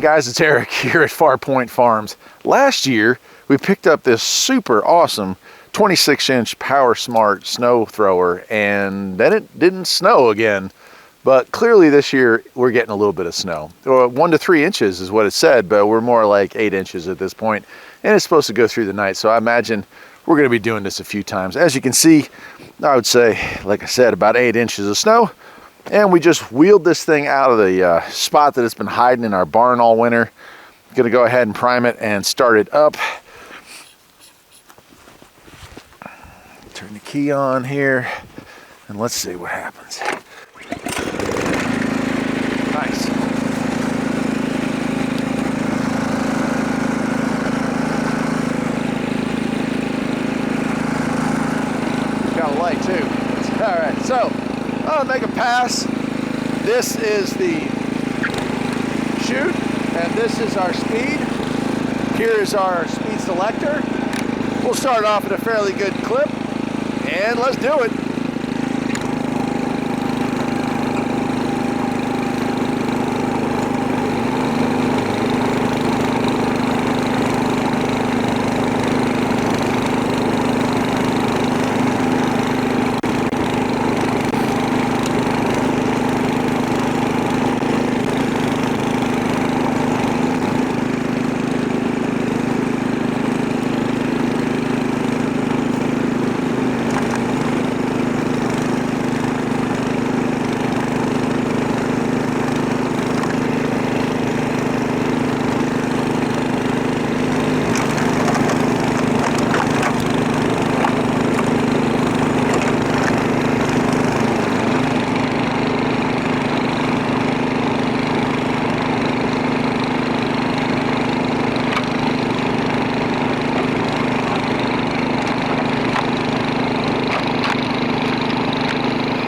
guys, it's Eric here at Farpoint Farms. Last year, we picked up this super awesome 26-inch Powersmart snow thrower, and then it didn't snow again. But clearly this year, we're getting a little bit of snow. 1 to 3 inches is what it said, but we're more like 8 inches at this point, and it's supposed to go through the night. So I imagine we're gonna be doing this a few times. As you can see, I would say, like I said, about 8 inches of snow. And we just wheeled this thing out of the spot that it's been hiding in our barn all winter. Gonna go ahead and prime it and start it up. Turn the key on here, and let's see what happens. Nice. Got a light too. All right, so I'll make a pass. This is the chute, and this is our speed. Here is our speed selector. We'll start off at a fairly good clip, and let's do it.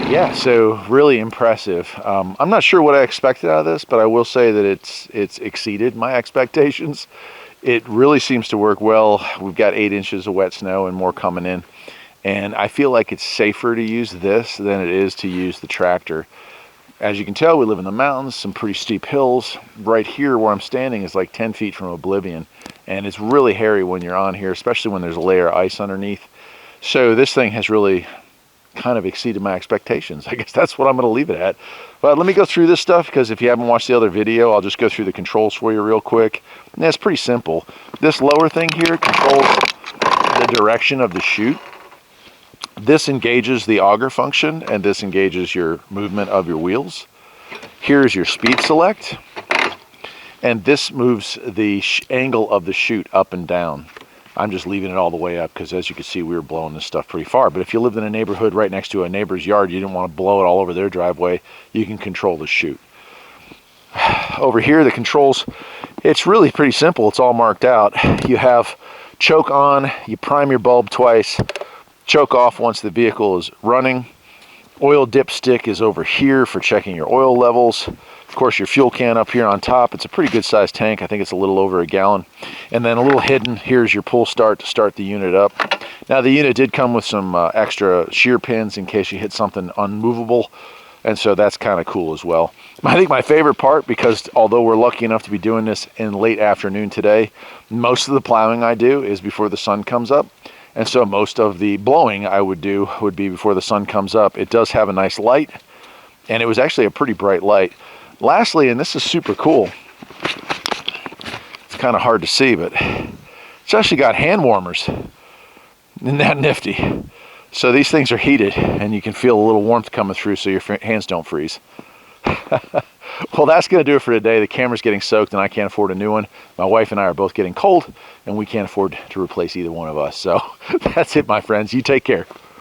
Yeah, so really impressive. I'm not sure what I expected out of this, but I will say that it's exceeded my expectations. It really seems to work well. We've got 8 inches of wet snow and more coming in. And I feel like it's safer to use this than it is to use the tractor. As you can tell, we live in the mountains, some pretty steep hills. Right here where I'm standing is like 10 feet from oblivion. And it's really hairy when you're on here, especially when there's a layer of ice underneath. So this thing has really kind of exceeded my expectations. I guess that's what I'm going to leave it at. But let me go through this stuff, because if you haven't watched the other video, I'll just go through the controls for you real quick. And it's pretty simple. This lower thing here controls the direction of the chute. This engages the auger function, and this engages your movement of your wheels. Here's your speed select, and this moves the angle of the chute up and down. I'm just leaving it all the way up because, as you can see, we were blowing this stuff pretty far. But if you lived in a neighborhood right next to a neighbor's yard, you didn't want to blow it all over their driveway, you can control the chute. Over here, the controls, it's really pretty simple. It's all marked out. You have choke on, you prime your bulb twice, choke off once the vehicle is running. Oil dipstick is over here for checking your oil levels. Of course, your fuel can up here on top. It's a pretty good sized tank. I think it's a little over a gallon. And then a little hidden, here's your pull start to start the unit up. Now, the unit did come with some extra shear pins in case you hit something unmovable. And so that's kind of cool as well. I think my favorite part, because although we're lucky enough to be doing this in late afternoon today, most of the plowing I do is before the sun comes up. And so most of the blowing I would do would be before the sun comes up. It does have a nice light, and it was actually a pretty bright light. Lastly, and this is super cool, it's kind of hard to see, but it's actually got hand warmers. Isn't that nifty? So these things are heated, and you can feel a little warmth coming through so your hands don't freeze. Well, that's going to do it for today. The camera's getting soaked, and I can't afford a new one. My wife and I are both getting cold, and we can't afford to replace either one of us. So that's it, my friends. You take care.